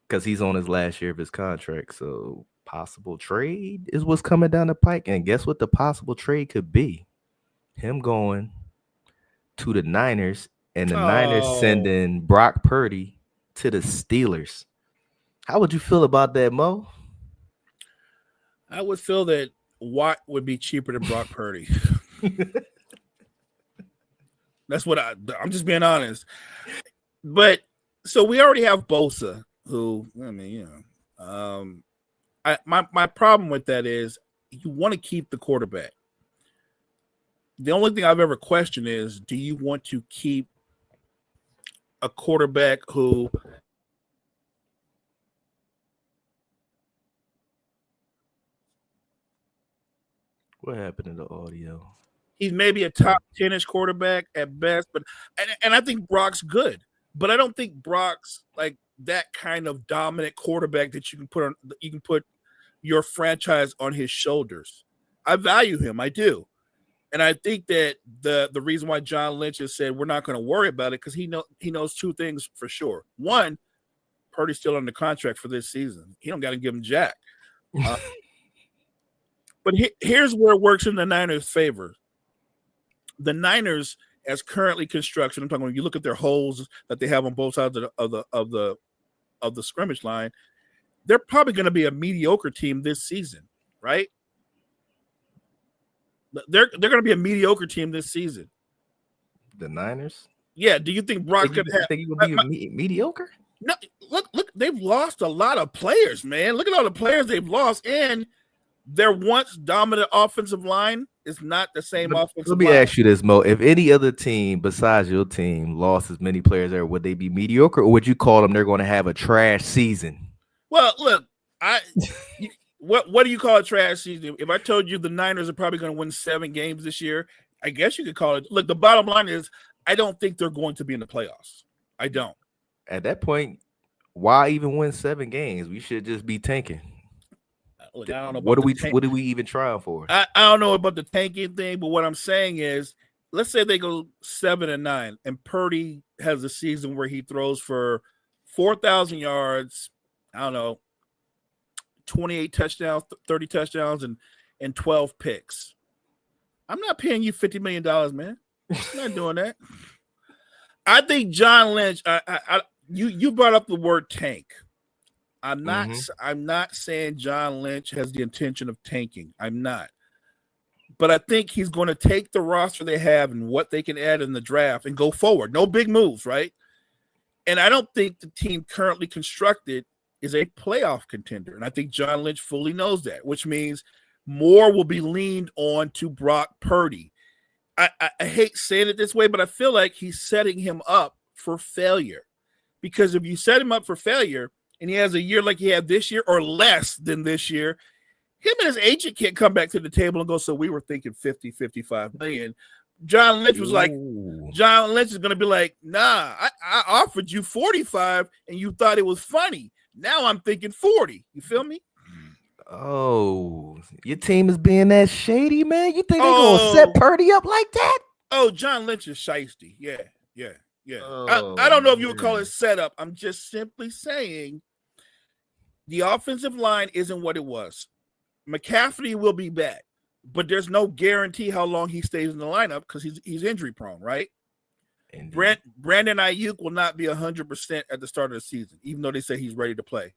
because he's on his last year of his contract. So possible trade is what's coming down the pike. And guess what the possible trade could be? Him going to the Niners and the Niners Oh, sending Brock Purdy to the Steelers. How would you feel about that, Mo? I would feel that Watt would be cheaper than Brock Purdy. That's what I'm just being honest. But so we already have Bosa, who I mean, my problem with that is you want to keep the quarterback. The only thing I've ever questioned is, do you want to keep a quarterback who What happened to the audio? he's maybe a top 10-ish quarterback at best, but and I think Brock's good, but I don't think Brock's like that kind of dominant quarterback that you can put your franchise on his shoulders. I value him, I do. And I think that the reason why John Lynch has said we're not going to worry about it because he knows two things for sure. One, Purdy's still under contract for this season. He don't got to give him jack. Uh, but here's where it works in the Niners' favor. The Niners, as currently construction, I'm talking when you look at their holes that they have on both sides of the scrimmage line, they're probably going to be a mediocre team this season, right? They're going to be a mediocre team this season. The Niners? Yeah. Do you think Brock's going to have? Think he would be mediocre? No. Look. They've lost a lot of players, man. Look at all the players they've lost, and their once dominant offensive line is not the same offensive Let me line. ask you this, Mo. If any other team besides your team lost as many players there, would they be mediocre, or would you call them they're going to have a trash season? Well, look, what do you call a trash season? If I told you the Niners are probably going to win 7 games this year, I guess you could call it. Look, the bottom line is I don't think they're going to be in the playoffs. I don't. At that point, why even win 7 games? We should just be tanking. Look, I don't know What about what are we even trying for? I don't know about the tanking thing, but what I'm saying is, let's say they go 7-9, and Purdy has a season where he throws for 4,000 yards. I don't know, 28 touchdowns, 30 touchdowns, and 12 picks. I'm not paying you $50 million, man. I'm not doing that. I think John Lynch. You brought up the word tank. I'm not saying John Lynch has the intention of tanking. I'm not. But I think he's going to take the roster they have and what they can add in the draft and go forward. No big moves, right? And I don't think the team currently constructed is a playoff contender. And I think John Lynch fully knows that, which means more will be leaned on to Brock Purdy. I hate saying it this way, but I feel like he's setting him up for failure. Because if you set him up for failure and he has a year like he had this year or less than this year, him and his agent can't come back to the table and go, so we were thinking 50, 55 million. John Lynch was like, John Lynch is going to be like, nah, I offered you 45 and you thought it was funny. Now I'm thinking 40. You feel me? Oh, your team is being that shady, man. You think they gonna set Oh, Purdy up like that? John Lynch is shiesty. Yeah, yeah, yeah. I Oh don't know if you would call it man. setup. I'm just simply saying the offensive line isn't what it was. McCaffrey will be back, but there's no guarantee how long he stays in the lineup because he's injury prone, right? Indeed. Brandon Ayuk will not be 100% at the start of the season, even though they say he's ready to play.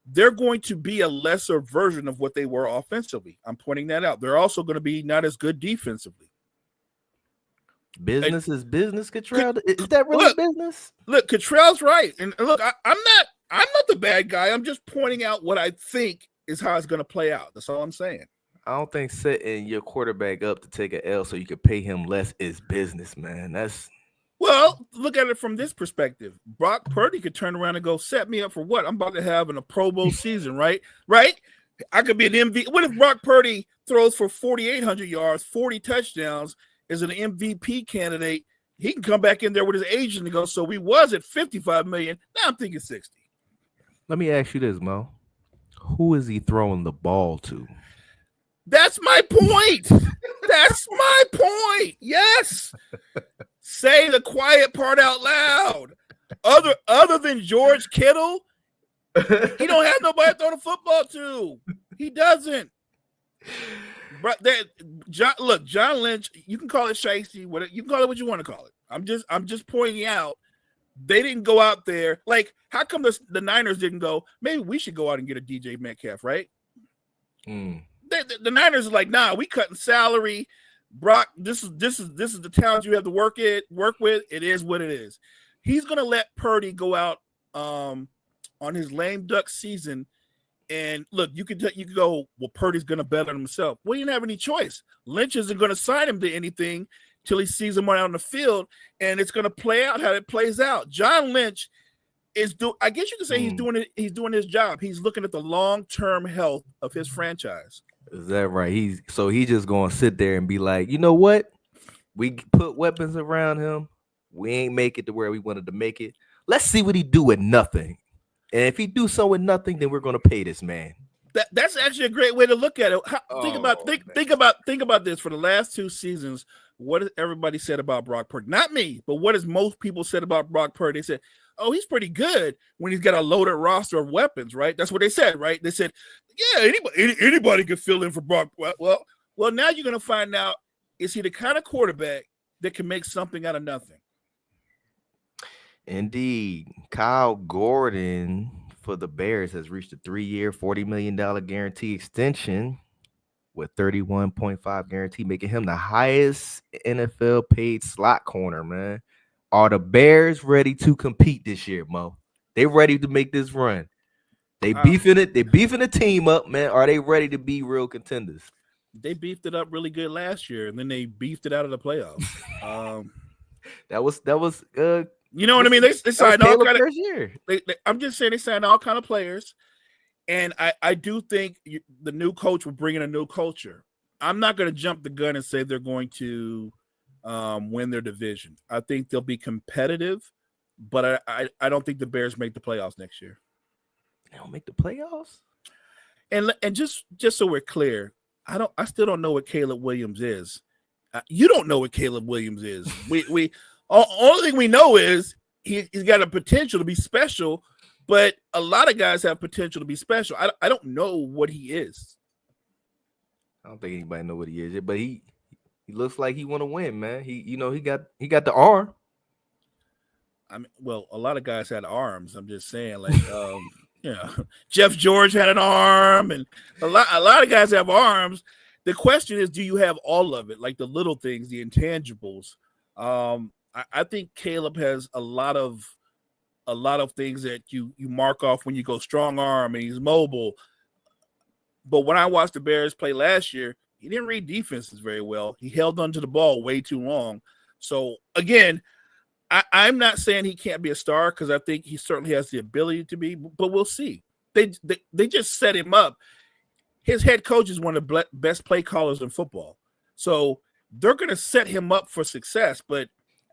They're going to be a lesser version of what they were offensively. I'm pointing that out. They're also going to be not as good defensively. And Business is business, Cottrell. Is that really look, business? look, Cottrell's right. And look, I'm not the bad guy. I'm just pointing out what I think is how it's going to play out. That's all I'm saying. I don't think setting your quarterback up to take an L so you can pay him less is business, man. That's Well, look at it from this perspective. Brock Purdy could turn around and go, set me up for what? I'm about to have in a Pro Bowl season, right? Right? I could be an MVP. What if Brock Purdy throws for 4,800 yards, 40 touchdowns, is an MVP candidate? He can come back in there with his agent and go, so we was at 55 million. Now I'm thinking 60. Let me ask you this, Mo. Who is he throwing the ball to? That's my point. That's my point. Yes. Say the quiet part out loud. Other than George Kittle, he don't have nobody to throw the football to. He doesn't. But John Lynch, you can call it shiesty, you can call it what you want to call it. I'm just pointing out they didn't go out there. Like, how come the Niners didn't go, maybe we should go out and get a DJ Metcalf, right? The Niners are like, nah, we cutting salary. Brock, this is the talent you have to work with. It is what it is. He's gonna let Purdy go out on his lame duck season. And look, you could go, well, Purdy's gonna bet on himself. Well, you didn't have any choice. Lynch isn't gonna sign him to anything till he sees him out on the field, and it's gonna play out how it plays out. John Lynch I guess you could say he's doing his job. He's looking at the long-term health of his franchise. Is that right? He's just gonna sit there and be like, you know what? We put weapons around him. We ain't make it to where we wanted to make it. Let's see what he do with nothing. And if he do so with nothing, then we're gonna pay this man. That's actually a great way to look at it. Think about this. For the last 2 seasons, what has everybody said about Brock Purdy? Not me, but what has most people said about Brock Purdy? They said, oh, he's pretty good when he's got a loaded roster of weapons, right? That's what they said, right? They said, yeah, anybody could fill in for Brock. Well, now you're going to find out, is he the kind of quarterback that can make something out of nothing? Indeed. Kyle Gordon for the Bears has reached a 3-year, $40 million guarantee extension with 31.5 guarantee, making him the highest NFL paid slot corner, man. Are the Bears ready to compete this year, Mo? They ready to make this run? They beefing it. They beefing the team up, man. Are they ready to be real contenders? They beefed it up really good last year, and then they beefed it out of the playoffs. That was you know what I mean? They signed all kind of year. I'm just saying they signed all kind of players, and I do think the new coach will bring in a new culture. I'm not going to jump the gun and say they're going to win their division. I think they'll be competitive, but I don't think the Bears make the playoffs next year. They don't make the playoffs? And just so we're clear, I still don't know what Caleb Williams is. You don't know what Caleb Williams is. We only thing we know is he's got a potential to be special, but a lot of guys have potential to be special. I don't know what he is. I don't think anybody know what he is, but he looks like he want to win, man. He got the arm. I mean, well, a lot of guys had arms. I'm just saying, like, Jeff George had an arm, and a lot of guys have arms. The question is, do you have all of it, like the little things, the intangibles? I think Caleb has a lot of things that you mark off when you go strong arm and he's mobile. But when I watched the Bears play last year, he didn't read defenses very well. He held onto the ball way too long. So again, I'm not saying he can't be a star because I think he certainly has the ability to be, but we'll see. They just set him up. His head coach is one of the best play callers in football. So they're going to set him up for success, but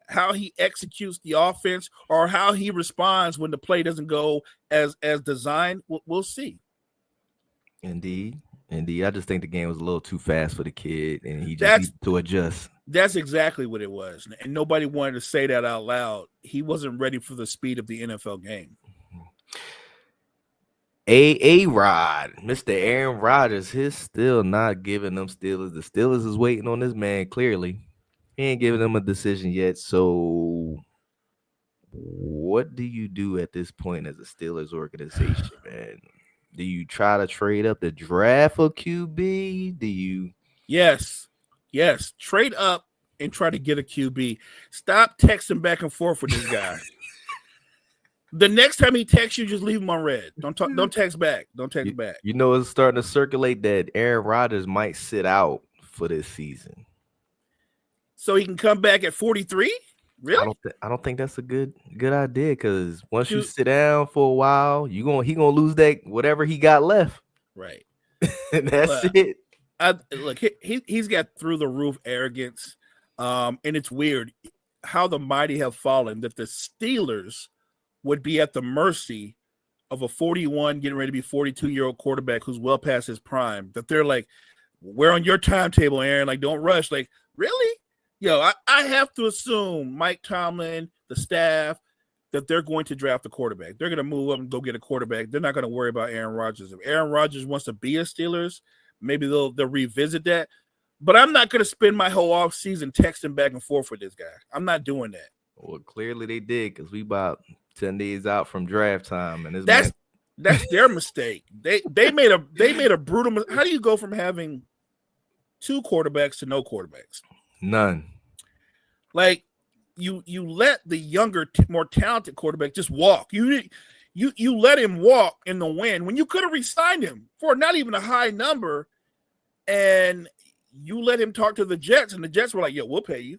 how he executes the offense or how he responds when the play doesn't go as designed, we'll see. Indeed. Indeed. I just think the game was a little too fast for the kid and he just That's needed to adjust. that's exactly what it was, and nobody wanted to say that out loud. He wasn't ready for the speed of the NFL game. Rod, Mr. Aaron Rodgers, he's still not giving them Steelers. The Steelers is waiting on this man clearly. He ain't giving them a decision yet. So what do you do at this point as a Steelers organization, man? Do you try to trade up the draft for QB? Do you Yes, yes, trade up and try to get a QB. Stop texting back and forth with this guy. The next time he texts you, just leave him on red. Don't talk. Don't text back. Don't text back. you know it's starting to circulate that Aaron Rodgers might sit out for this season. So he can come back at 43. Really? I don't think that's a good idea because once you Dude, sit down for a while, he gonna lose that whatever he got left, right. and that's But it. look, he's got through the roof arrogance, and it's weird how the mighty have fallen. That the Steelers would be at the mercy of a 41, getting ready to be 42-year-old quarterback who's well past his prime. That they're like, we're on your timetable, Aaron. Like, don't rush. Like, really? I have to assume Mike Tomlin, the staff, that they're going to draft a quarterback. They're going to move up and go get a quarterback. They're not going to worry about Aaron Rodgers. If Aaron Rodgers wants to be a Steelers, maybe they'll revisit that. But I'm not going to spend my whole offseason texting back and forth with this guy. I'm not doing that. Well, clearly they did because we about 10 days out from draft time, and That's their mistake. They made a brutal mistake. How do you go from having 2 quarterbacks to no quarterbacks? None. Like you let the younger, more talented quarterback just walk. You let him walk in the wind when you could have re-signed him for not even a high number, and you let him talk to the Jets, and the Jets were like, "Yeah, we'll pay you,"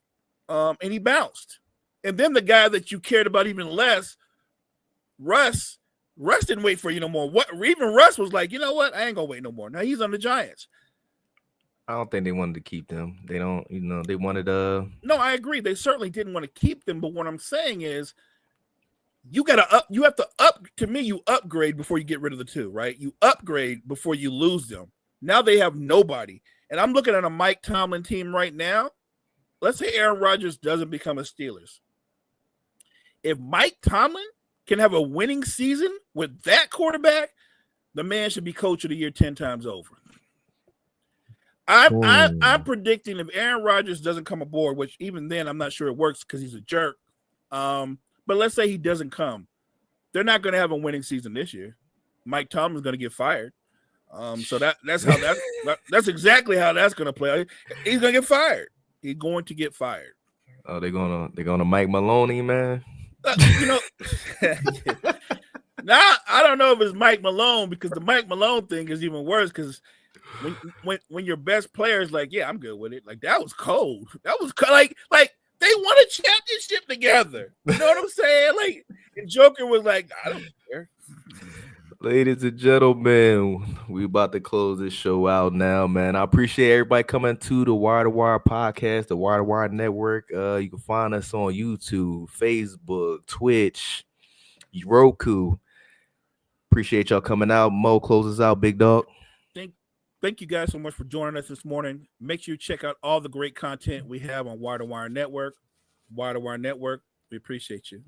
and he bounced. And then the guy that you cared about even less, Russ didn't wait for you no more. Even Russ was like, you know what? I ain't gonna wait no more. Now he's on the Giants. I don't think they wanted to keep them. They don't, they wanted No, I agree. They certainly didn't want to keep them, but what I'm saying is you have to to me, you upgrade before you get rid of the 2, right? You upgrade before you lose them. Now they have nobody. And I'm looking at a Mike Tomlin team right now. Let's say Aaron Rodgers doesn't become a Steelers. If Mike Tomlin can have a winning season with that quarterback, the man should be coach of the year 10 times over. I'm predicting if Aaron Rodgers doesn't come aboard, which even then I'm not sure it works because he's a jerk. But let's say he doesn't come, they're not going to have a winning season this year. Mike Tomlin's going to get fired. So that's exactly how that's going to play. He's going to get fired. He's going to get fired. Oh, they're gonna Mike Maloney, man. Now I don't know if it's Mike Malone because the Mike Malone thing is even worse because when your best player is like, yeah, I'm good with it. Like that was cold. That was like they won a championship together. You know what I'm saying? Like and Joker was like, I don't care. Ladies and gentlemen, we about to close this show out now, man. I appreciate everybody coming to the Wire to Wire podcast, the Wire to Wire Network. You can find us on YouTube, Facebook, Twitch, Roku. Appreciate y'all coming out. Mo, closes out, big dog. Thank you guys so much for joining us this morning. Make sure you check out all the great content we have on Wire to Wire Network. Wire to Wire Network, we appreciate you.